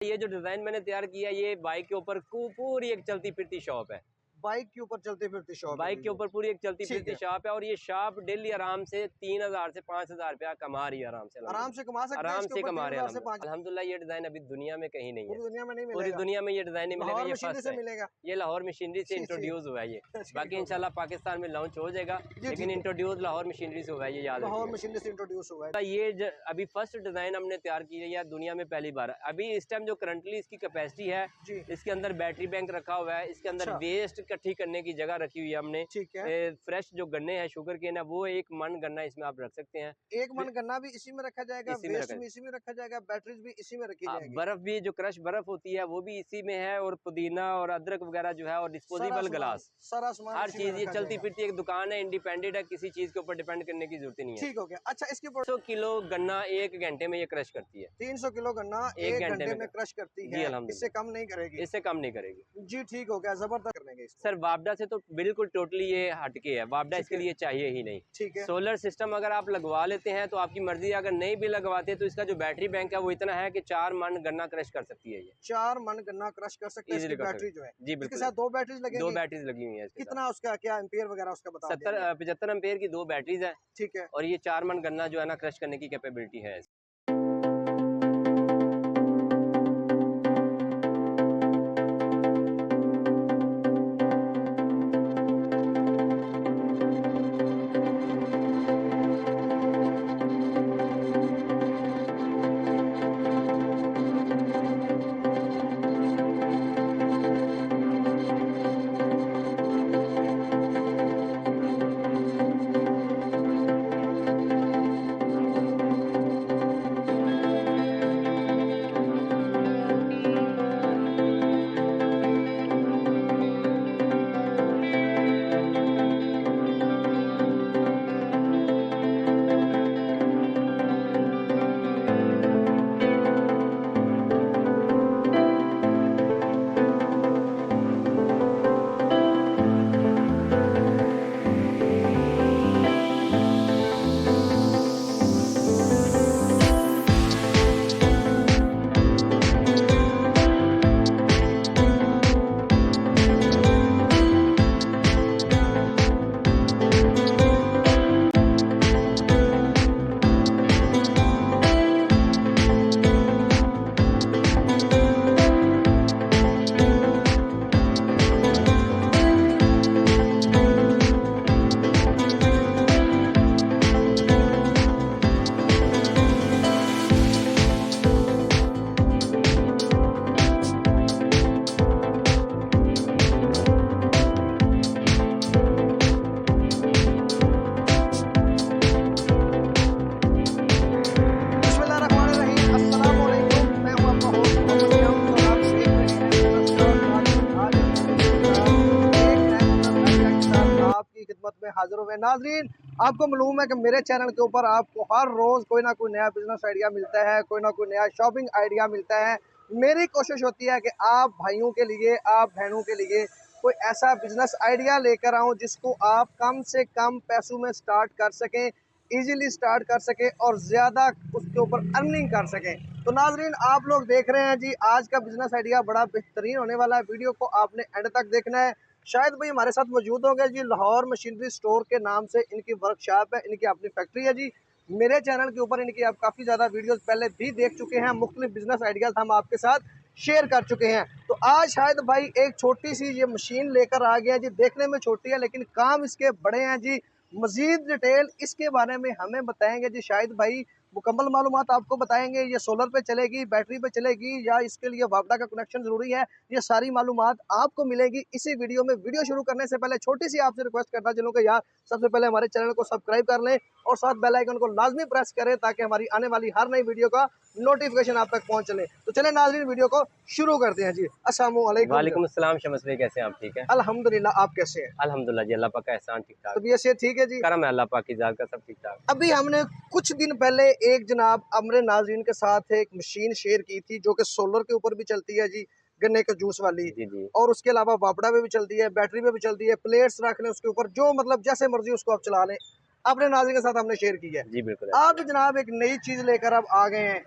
ये जो डिजाइन मैंने तैयार किया ये बाइक के ऊपर पूरी एक चलती फिरती शॉप है। बाइक के ऊपर चलते फिरते शॉप, बाइक के ऊपर पूरी एक चलती फिरती शॉप है और ये शॉप डेली आराम से 3000 से 5000 रुपया कमा रही है। आराम से कमा सकते हैं, आराम से कमा रहे हैं अल्हम्दुलिल्लाह। ये डिजाइन अभी दुनिया में कहीं नहीं है, पूरी दुनिया में नहीं पूरी दुनिया में ये डिजाइन नहीं मिलेगा, ये फर्स्ट है। मिलेगा। ये लाहौर मशीनरी से इंट्रोड्यूस हुआ है ये, बाकी इंशाल्लाह पाकिस्तान में लॉन्च हो जाएगा, लेकिन इंट्रोड्यूस लाहौर मशीनरी से हुआ है, ये याद है। लाहौर मशीनरी से इंट्रोड्यूस हुआ है। ये अभी फर्स्ट डिजाइन हमने तैयार की है दुनिया में पहली बार। अभी इस टाइम जो करंटली इसकी कैपेसिटी है, इसके अंदर बैटरी बैंक रखा हुआ है, इसके अंदर वेस्ट इकट्ठी करने की जगह रखी हुई है हमने। ठीक है। फ्रेश जो गन्ने हैं, शुगर केन है, वो 1 मन गन्ना इसमें आप रख सकते हैं। 1 मन गन्ना भी इसी में रखा जाएगा, वेस्ट भी इसी में रखा जाएगा, बैटरीज भी इसी में रखी जाएगी। बर्फ भी जो क्रश बर्फ होती है वो भी इसी में है, और पुदीना और अदरक वगैरह जो है, और डिस्पोजेबल गिलास, सारा सामान, हर चीज ये चलती फिरती एक दुकान है, इंडिपेंडेंट है, किसी चीज के ऊपर डिपेंड करने की जरूरत नहीं है। ठीक हो गया। अच्छा, इसके 300 किलो गन्ना 1 घंटे में ये क्रश करती है। 300 किलो गन्ना 1 घंटे में क्रश करती है। इससे कम नहीं करेगी, इससे कम नहीं करेगी जी। ठीक हो गया, जबरदस्त करने सर। वापडा से तो बिल्कुल टोटली ये हटके है, वापडा इसके लिए चाहिए ही नहीं। ठीक है। सोलर सिस्टम अगर आप लगवा लेते हैं तो आपकी मर्जी, अगर नहीं भी लगवाते तो इसका जो बैटरी बैंक है वो इतना है कि 4 मन गन्ना क्रश कर सकती है। ये 4 मन गन्ना क्रश कर सकते हैं, बैटरी जो है जी बिल्कुल। इसके साथ 2 बैटरीज लगेंगी, 2 बैटरीज लगी हुई है। कितना उसका क्या एम्पियर वगैरह उसका बता 75 एम्पियर की 2 बैटरीज है। ठीक है। और ये 4 मन गन्ना जो है ना क्रश करने की कैपेबिलिटी है। हाजिर हुए। नाजरीन, आपको मालूम है कि मेरे चैनल के ऊपर आपको हर रोज़ कोई ना कोई नया बिजनेस आइडिया मिलता है, कोई ना कोई नया शॉपिंग आइडिया मिलता है। मेरी कोशिश होती है कि आप भाइयों के लिए, आप बहनों के लिए कोई ऐसा बिजनेस आइडिया लेकर आऊँ जिसको आप कम से कम पैसों में स्टार्ट कर सकें, इजीली स्टार्ट कर सकें और ज़्यादा उसके ऊपर अर्निंग कर सकें। तो नाजरीन, आप लोग देख रहे हैं जी, आज का बिजनेस आइडिया बड़ा बेहतरीन होने वाला है। वीडियो को आपने एंड तक देखना है। शायद भाई हमारे साथ मौजूद होंगे जी, लाहौर मशीनरी स्टोर के नाम से इनकी वर्कशॉप है, इनकी अपनी फैक्ट्री है जी। मेरे चैनल के ऊपर इनकी आप काफ़ी ज़्यादा वीडियोस पहले भी देख चुके हैं, मुख्तलिफ बिजनेस आइडियाज़ हम आपके साथ शेयर कर चुके हैं। तो आज शायद भाई एक छोटी सी ये मशीन लेकर आ गया जी। देखने में छोटी है लेकिन काम इसके बड़े हैं जी। मज़ीद डिटेल इसके बारे में हमें बताएंगे जी शायद भाई, मुकम्मल मालूमात आपको बताएंगे। ये सोलर पे चलेगी, बैटरी पे चलेगी, या इसके लिए वापडा का कनेक्शन ज़रूरी है, ये सारी मालूमात आपको मिलेगी इसी वीडियो में। वीडियो शुरू करने से पहले छोटी सी आपसे रिक्वेस्ट करता चलूँ कि यार सबसे पहले हमारे चैनल को सब्सक्राइब कर लें और साथ बेल आइकन को लाजमी प्रेस करें ताकि हमारी आने वाली हर नई वीडियो का नोटिफिकेशन आप तक पहुँच चले। तो चले नाज़रीन, वीडियो को शुरू करते हैं जी। अस्सलामु अलैकुम। वालेकुम अस्सलाम शमस भाई, कैसे हैं आप? ठीक है अल्हम्दुलिल्लाह, आप कैसे हैं? अल्हम्दुलिल्लाह जी, अल्लाह पाक का एहसान, ठीक ठाक। तबीयत से ठीक है जी? करम है अल्लाह पाक की ज़ात का, सब ठीक ठाक। अभी हमने कुछ दिन पहले एक जनाब हमने नाज़रीन के साथ एक मशीन शेयर की थी जो कि सोलर के ऊपर भी चलती है जी, गन्ने के जूस वाली जी। और उसके अलावा वापडा में भी चलती है, बैटरी में भी चलती है, प्लेट्स रख लें उसके ऊपर, जो मतलब जैसे मर्जी उसको आप चला लें। अपने नाज़रीन के साथ हमने शेयर की है। जी बिल्कुल। आप जनाब एक नई चीज़ लेकर अब आ गए हैं,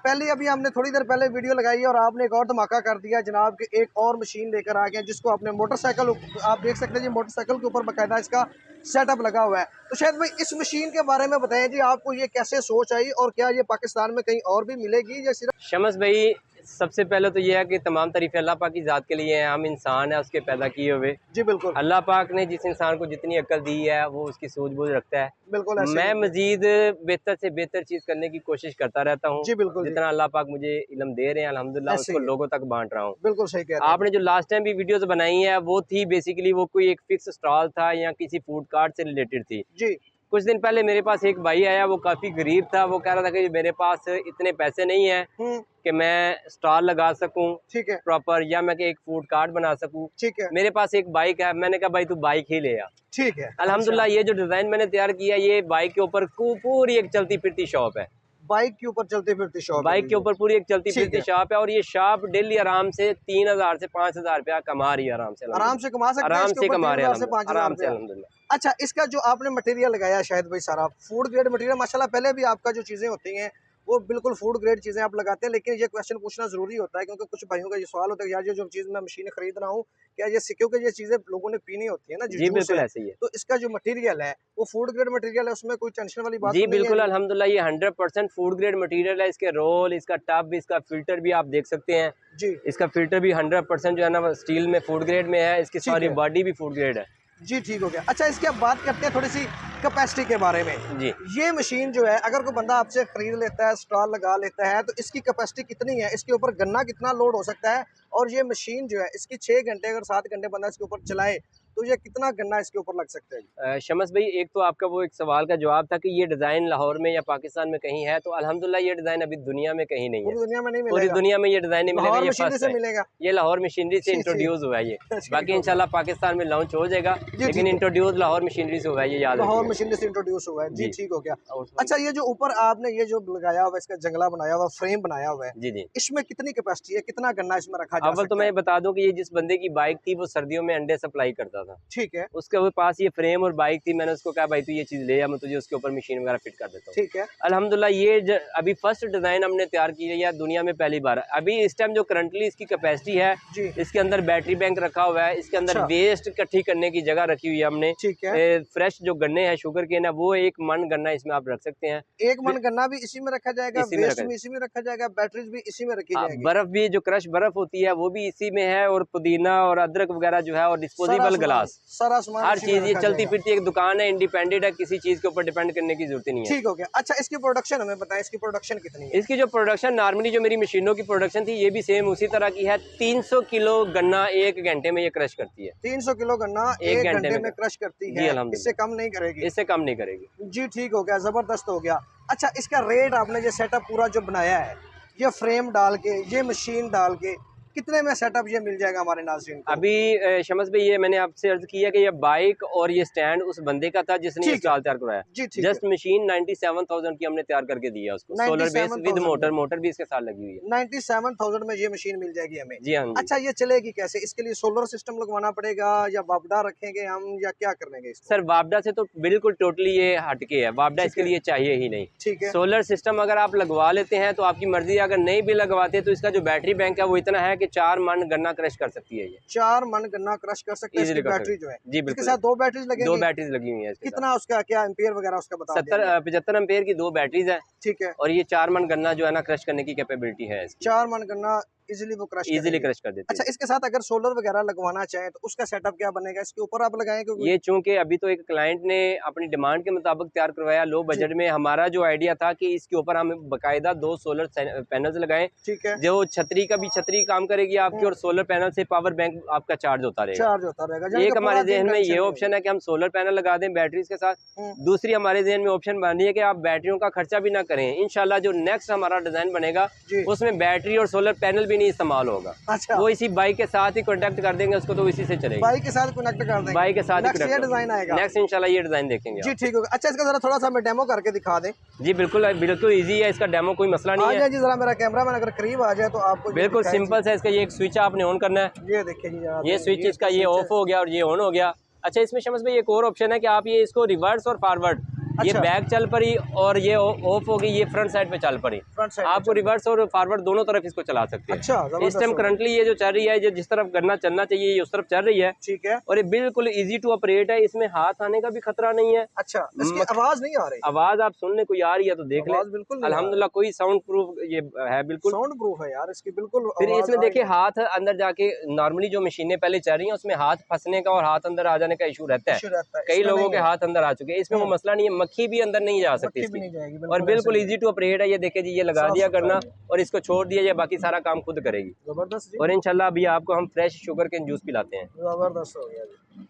पहले अभी हमने थोड़ी देर पहले वीडियो लगाई है और आपने एक और धमाका कर दिया जनाब कि एक और मशीन लेकर आ गया जिसको आपने मोटरसाइकिल, आप देख सकते हैं जी मोटरसाइकिल के ऊपर बाकायदा इसका सेटअप लगा हुआ है। तो शायद भाई इस मशीन के बारे में बताएं जी, आपको ये कैसे सोच आई और क्या ये पाकिस्तान में कहीं और भी मिलेगी या सिर्फ? शमस भाई, सबसे पहले तो ये है कि तमाम तारीफ़ें अल्लाह पाक की ज़ात के लिए हैं। हम इंसान है उसके पैदा किए हुए। जी बिल्कुल, अल्लाह पाक ने जिस इंसान को जितनी अक्ल दी है वो उसकी सूझबूझ रखता है। बिल्कुल ऐसे मैं ही। मजीद बेहतर से बेहतर चीज़ करने की कोशिश करता रहता हूँ। जी बिल्कुल, जितना अल्लाह पाक मुझे इल्म दे रहे हैं अल्हम्दुलिल्लाह ऐसे उसको ही। लोगों तक बांट रहा हूँ। बिल्कुल सही कह रहे हैं। आपने जो लास्ट टाइम भी वीडियोस बनाई है वो थी बेसिकली वो कोई एक फिक्स स्टॉल था या किसी फूड कार्ट से रिलेटेड थी। जी कुछ दिन पहले मेरे पास एक भाई आया, वो काफ़ी गरीब था। वो कह रहा था कि मेरे पास इतने पैसे नहीं हैं कि मैं स्टॉल लगा सकूं ठीक है, प्रॉपर, या मैं कि एक फूड कार्ट बना सकूं। ठीक है, मेरे पास एक बाइक है। मैंने कहा भाई तू बाइक ही ले आ। ठीक है। अल्हम्दुलिल्लाह ये जो डिज़ाइन मैंने तैयार किया, ये बाइक के ऊपर पूरी एक चलती फिरती शॉप है। बाइक के ऊपर चलते फिरते शॉप, बाइक के ऊपर पूरी एक चलती ठीक फिरती है। शॉप है और ये शॉप डेली आराम से 3000 से 5000 रुपया कमा रही है। आराम से आराम से कमा सकते हैं आराम इसके से ऊपर कमा रहे हैं 3000 से 5000 आराम से रुपया। अल्हम्दुलिल्लाह। अच्छा, इसका जो आपने मटेरियल लगाया शायद भाई सारा फूड ग्रेड मटेरियल, माशाल्लाह पहले भी आपका जो चीज़ें होती हैं वो बिल्कुल फूड ग्रेड चीज़ें आप लगाते हैं, लेकिन ये क्वेश्चन पूछना ज़रूरी होता है क्योंकि कुछ भाइयों का ये सवाल होता है यार ये जो चीज़ मैं मशीन खरीद रहा हूँ क्या ये, क्योंकि ये चीज़ें लोगों ने पीनी होती है ना जी बिल्कुल ऐसे ही है। तो इसका जो मटेरियल है वो फूड ग्रेड मटेरियल है, उसमें कोई टेंशन वाली बात जी तो नहीं बिल्कुल है? अल्हम्दुलिल्लाह ये 100% फूड ग्रेड मटेरियल है। इसके रोल, इसका टब, इसका फिल्टर भी आप देख सकते हैं। जी इसका फिल्टर भी 100% जो है ना स्टील में फूड ग्रेड में है। इसकी ठीक सारी है। बॉडी भी फूड ग्रेड है। जी ठीक हो गया। अच्छा, इसकी अब बात करते हैं थोड़ी सी कैपेसिटी के बारे में। जी ये मशीन जो है अगर कोई बंदा आपसे खरीद लेता है, स्टॉल लगा लेता है, तो इसकी कैपेसिटी कितनी है, इसके ऊपर गन्ना कितना लोड हो सकता है, और ये मशीन जो है इसकी 6 घंटे अगर 7 घंटे बंदा इसके ऊपर चलाए तो ये कितना गन्ना इसके ऊपर लग सकता है? शमस भाई, एक तो आपका वो एक सवाल का जवाब था कि ये डिज़ाइन लाहौर में या पाकिस्तान में कहीं है, तो अल्हम्दुलिल्लाह ये डिज़ाइन अभी दुनिया में कहीं नहीं है। पूरी दुनिया में नहीं पूरी मिलेगा, दुनिया में ये डिज़ाइन नहीं मिलेगा। लाहौर ये मशीनरी फर्स्ट से है। मिलेगा। ये लाहौर मशीनरी से जी, इंट्रोड्यूस हुआ है ये। ठीक बाकी हो इंशाल्लाह पाकिस्तान में लॉन्च हो जाएगा, जी, लेकिन ठीक है। इंट्रोड्यूस लाहौर मशीनरी से हुआ है, ये याद लाहौर रखिए। मशीनरी से इंट्रोड्यूस हुआ है। जी जी। ठीक हो गया। और अच्छा, ये जो ऊपर आपने ये जो लगाया हुआ है, इसका जंगला बनाया हुआ, फ्रेम बनाया हुआ है, जी जी। इसमें कितनी कैपेसिटी है, कितना गन्ना इसमें रखा जा अव्वल तो सकता मैं है? ये बता दूं कि ये जिस बंदे की बाइक थी वो सर्दियों में अंडे सप्लाई करता था। ठीक है, उसके पास ये फ्रेम और बाइक थी। मैंने उसको कहा भाई तू ये चीज़ ले आ, मैं तुझे उसके ऊपर मशीन वगैरह फिट कर देता हूँ। ठीक है, अल्हम्दुलिल्लाह ये अभी फर्स्ट डिज़ाइन हमने तैयार की है, या दुनिया में पहली बार। अभी इस टाइम जो करंटली इसकी कैपेसिटी है, जी इसके अंदर बैटरी बैंक रखा हुआ है। इसके अंदर अच्छा। वेस्ट इकट्ठी करने की जगह रखी हुई है हमने। ठीक है। फ्रेश जो गन्ने हैं, शुगर केन है, वो 1 मन गन्ना इसमें आप रख सकते हैं। एक मन गन्ना भी इसी में रखा जाएगा, इसी में वेस्ट रखा में इसी में रखा जाएगा, बैटरीज भी इसी में रखी जाएगी। बर्फ भी, जो क्रश बर्फ होती है वो भी इसी में है, और पुदीना और अदरक वगैरह जो है, और डिस्पोजेबल गिलास, सारा सामान हर इसी में चीज़। ये रखा चलती जाएगा। फिरती एक दुकान है, इंडिपेंडेंट है, किसी चीज़ के ऊपर डिपेंड करने की जरूरत नहीं है। ठीक हो गया। अच्छा, इसकी प्रोडक्शन हमें बताएं, इसकी प्रोडक्शन कितनी है? इसकी जो प्रोडक्शन नॉर्मली जो मेरी मशीनों की प्रोडक्शन थी, ये भी सेम उसी तरह की है। 300 किलो गन्ना 1 घंटे में ये क्रश करती है। 300 किलो गन्ना एक 1 घंटे घंटे में में क्रश करती जी है, अल्हम्दुलिल्लाह। इससे कम नहीं करेगी? इससे कम नहीं करेगी। जी ठीक हो गया, जबरदस्त हो गया। अच्छा, इसका रेट आपने ये सेटअप पूरा जो बनाया है, ये फ्रेम डाल के, ये मशीन डाल के, कितने में सेटअप ये मिल जाएगा हमारे नाज़रीन को? अभी शमस भाई, ये मैंने आपसे अर्ज किया कि ये बाइक और ये स्टैंड उस बंदे का था जिसने ये ठीक है। स्टॉल तैयार करवाया। जी ठीक जस्ट मशीन 97,000 की हमने तैयार करके दी है उसको। सोलर बेस विद 97,000 मोटर भी इसके साथ लगी हुई है। 97,000 में ये मशीन मिल जाएगी हमें। जी हाँ जी। अच्छा, ये चलेगी कैसे? इसके लिए सोलर सिस्टम लगवाना पड़ेगा या वापडा रखेंगे हम, या क्या करेंगे इसको? सर वापडा से तो बिल्कुल टोटली ये हटके है। वापडा ठीक इसके है। लिए चाहिए ही नहीं। ठीक है, सोलर सिस्टम अगर आप लगवा लेते हैं तो आपकी मर्जी। अगर नहीं भी लगवाते तो इसका जो बैटरी बैंक है वो इतना है कि 4 मन गन्ना क्रश कर सकती है ये। 4 मन गन्ना क्रश कर सकते हैं इसकी बैटरी जो है। जी इसके बिल्कुल। साथ 2 बैटरीज लगेंगी? 2 बैटरीज लगी हुई है इसके साथ। कितना उसका क्या एम्पियर वगैरह उसका बता दें? 75 एम्पेयर की 2 बैटरीज है, ठीक है। और ये 4 मन गन्ना जो है ना क्रश करने की कैपेबिलिटी है इसकी। 4 मन गन्ना इजीली वो क्रश इजीली क्रश कर देते अच्छा, हैं। इसके साथ अगर सोलर वगैरह लगवाना चाहें तो उसका सेटअप क्या बनेगा? इसके ऊपर आप लगाएंगे? ये चूंकि अभी तो एक क्लाइंट ने अपनी डिमांड के मुताबिक तैयार करवाया लो बजट में, हमारा जो आइडिया था कि इसके ऊपर हम बाकायदा 2 सोलर पैनल्स लगाएं, ठीक है, जो छतरी काम करेगी आपकी, और सोलर पैनल से पावर बैंक आपका चार्ज होता रहेगा। चार्ज होता रहेगा। यानी एक कि हमारे पूरा दिन जहन में ये टेंशन ऑप्शन है कि हम सोलर पैनल लगा दें बैटरीज के साथ। नहीं। दूसरी हमारे जहन में ऑप्शन बन रही है कि आप बैटरियों का खर्चा भी ना करें। इंशाल्लाह जो नेक्स्ट हमारा डिजाइन बनेगा जी। उसमें बैटरी और सोलर पैनल भी नहीं इस्तेमाल होगा। अच्छा, वो इसी बाइक के साथ ही कॉन्टेक्ट कर देंगे उसको, तो इसी से चलेगा। बाइक के साथ कनेक्ट कर देंगे। बाइक के साथ ही नेक्स्ट ये connect डिजाइन आएगा। नेक्स्ट इंशाल्लाह ये डिजाइन देखेंगे जी आप। ठीक होगा। अच्छा, इसका जरा थोड़ा सा हमें डेमो करके दिखा दें। जी बिल्कुल बिल्कुल इजी है इसका डेमो, कोई मसला आ नहीं जाए है। जी, जरा मेरा कैमरा मैन अगर करीब आ जाए तो आपको ये बिल्कुल दिखाएं सिंपल है इसका। ये एक स्विच आपने ऑन करना है, जी। ये देखिए जी, जरा ये स्विच इसका ये ऑफ हो गया और ये ऑन हो गया। अच्छा, इसमें शमस भाई एक और ऑप्शन है कि आप ये इसको रिवर्स और फॉरवर्ड ये बैक चल पड़ी और ये ऑफ हो गई, ये फ्रंट साइड पे चल पड़ी। आपको रिवर्स और फॉरवर्ड दोनों तरफ इसको चला सकते हैं। अच्छा, इस टाइम करंटली ये जो चल रही है, ये जिस तरफ गन्ना चलना चाहिए ये उस तरफ चल रही है। ठीक है। और ये बिल्कुल इजी टू ऑपरेट है, इसमें हाथ आने का भी खतरा नहीं है। अच्छा, इसकी आवाज नहीं आ रही? आवाज आप सुनने को आ रही है तो देख ले, बिल्कुल अल्हम्दुलिल्लाह कोई साउंड प्रूफ ये है, बिल्कुल साउंड प्रूफ है यार इसकी, बिल्कुल। फिर इसमें देखिए हाथ अंदर जाके, नॉर्मली जो मशीनें पहले चल रही हैं उसमें हाथ फंसने का और हाथ अंदर आ जाने का इशू रहता है। कई लोगों के हाथ अंदर आ चुके हैं, इसमें वो मसला नहीं है, मक्खी भी अंदर नहीं जा सकती इसकी। और बिल्कुल इजी टू ऑपरेट है। ये देखे जी, ये लगा दिया करना और इसको छोड़ दिया, ये बाकी सारा काम खुद करेगी। जबरदस्त। और इंशाल्लाह अभी आपको हम फ्रेश शुगर केन जूस पिलाते हैं। जबरदस्त हो गया जी।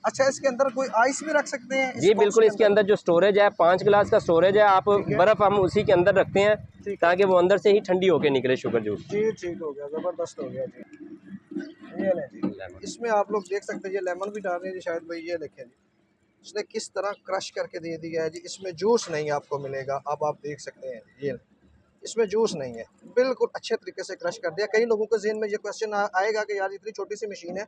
अच्छा, इसके अंदर कोई आइस भी रख सकते हैं? जी बिल्कुल, इसके अंदर जो स्टोरेज है 5 गिलास का स्टोरेज है। आप बर्फ हम उसी के अंदर रखते हैं ताकि वो अंदर से ही ठंडी होके निकले शुगर जूस। जी ठीक हो गया, जबरदस्त हो गया जी। ये लें जी, इसमें आप लोग देख सकते हैं ये लेमन भी डाल रहे हैं जी शायद भाई। ये देखें जी, इसने किस तरह क्रश करके दे दिया है जी। इसमें जूस नहीं आपको मिलेगा, अब आप देख सकते हैं ये इसमें जूस नहीं है, बिल्कुल अच्छे तरीके से क्रश कर दिया। कई लोगों के ज़हन में ये क्वेश्चन आएगा कि यार इतनी छोटी सी मशीन है,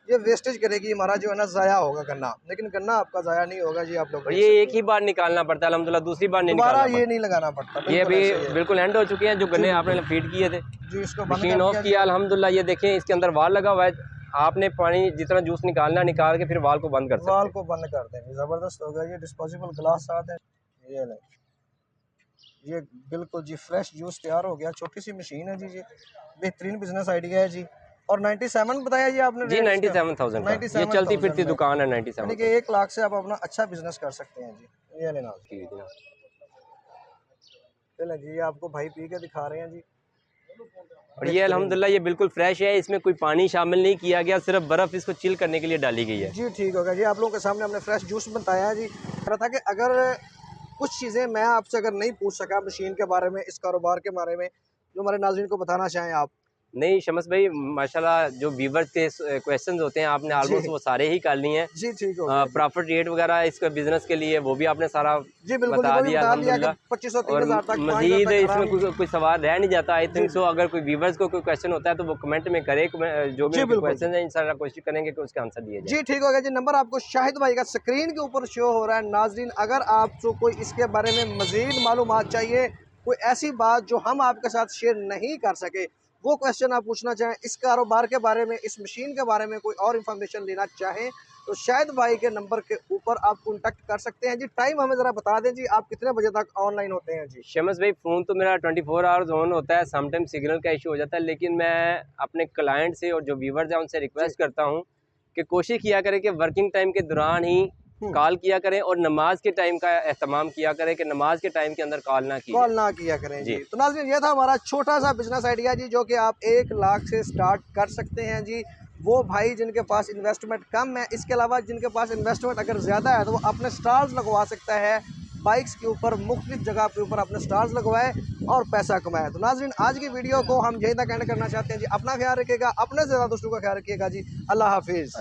ये वेस्टेज करेगी, हमारा जो है ना ज़ाया होगा गन्ना। लेकिन गन्ना आपका ज़ाया नहीं होगा जी। आप लोग ये एक ही बार निकालना पड़ता है अल्हम्दुलिल्लाह, दूसरी बार नहीं निकालना ये नहीं लगाना पड़ता। ये अभी बिल्कुल एंड हो चुके हैं जो गन्ने आपने फीड किए थे जी। इसको मशीन ऑफ किया अल्हम्दुलिल्लाह। ये देखें इसके अंदर वाल लगा हुआ है, आपने पानी जितना जूस निकालना निकाल के फिर वाल को बंद कर सकते हैं। वाल को बंद कर देंगे, ज़बरदस्त हो गया। ये डिस्पोजेबल ग्लास साथ है, ये ले, ये बिल्कुल जी फ्रेश जूस तैयार हो गया। छोटी सी मशीन है जी, ये बेहतरीन बिजनेस आइडिया है जी। और 97 बताया जी आपने जी, 97,000 ये चलती फिरती दुकान है 97। यानी कि 1 लाख से आप अपना अच्छा बिजनेस कर सकते हैं जी। ये लेना चलें जी, ये आपको भाई पी के दिखा रहे हैं जी। और ये अल्हम्दुलिल्लाह ये बिल्कुल फ्रेश है, इसमें कोई पानी शामिल नहीं किया गया, सिर्फ बर्फ इसको चिल करने के लिए डाली गई है। जी ठीक होगा जी। आप लोगों के सामने हमने फ्रेश जूस बताया है जी। कह रहा था कि अगर कुछ चीज़ें मैं आपसे अगर नहीं पूछ सका मशीन के बारे में, इस कारोबार के बारे में, जो हमारे नाज़रीन को बताना चाहें आप। नहीं शमस भाई, माशाल्लाह जो व्यूवर्स के क्वेश्चंस होते हैं आपने ऑलमोस्ट वो सारे ही कर लिए हैं जी। ठीक हो प्रॉफिट रेट वगैरह इसका बिजनेस के लिए वो भी आपने सारा जी बिल्कुल बता दिया अल्हम्दुलिल्लाह। 2500-3000 तक मजीद इसमें कोई सवाल रह नहीं जाता। आई थिंक सो अगर कोई व्यूवर्स को कोई क्वेश्चन होता है तो वो कमेंट में करे, जो भी क्वेश्चन है इंशाल्लाह कोशिश करेंगे कि उसका आंसर दिया जाए। जी ठीक हो गया जी। नंबर आपको शाहिद भाई का स्क्रीन के ऊपर शो हो रहा है। नाजरीन, अगर आपको कोई इसके बारे में मजीद मालूमात चाहिए, कोई ऐसी बात जो हम आपके साथ शेयर नहीं कर सके, वो क्वेश्चन आप पूछना चाहें, इस कारोबार के बारे में, इस मशीन के बारे में कोई और इन्फॉर्मेशन लेना चाहें, तो शायद भाई के नंबर के ऊपर आप कॉन्टैक्ट कर सकते हैं जी। टाइम हमें ज़रा बता दें जी, आप कितने बजे तक ऑनलाइन होते हैं जी? शमस भाई, फ़ोन तो मेरा 24 आवर्स ऑन होता है, समटाइम सिग्नल का इशू हो जाता है, लेकिन मैं अपने क्लाइंट से और जो व्यूवर्स हैं उनसे रिक्वेस्ट करता हूँ कि कोशिश किया करें कि वर्किंग टाइम के दौरान ही कॉल किया करें और नमाज के टाइम का एहतमाम किया करें कि नमाज के टाइम के अंदर कॉल ना किया करें जी। तो नाज़रीन, ये था हमारा छोटा सा बिजनेस आइडिया जी, जो कि आप 1 लाख से स्टार्ट कर सकते हैं जी। वो भाई जिनके पास इन्वेस्टमेंट कम है, इसके अलावा जिनके पास इन्वेस्टमेंट अगर ज़्यादा है तो वो अपने स्टार्स लगवा सकता है बाइक्स के ऊपर, मुख्तलिफ जगह के ऊपर अपने स्टार्स लगवाए और पैसा कमाए। तो नाज़रीन, आज की वीडियो को हम यहीं तक एंड करना चाहते हैं जी। अपना ख्याल रखिएगा, अपने से ज़्यादा दोस्तों का ख्याल रखिएगा जी। अल्लाह हाफिज़।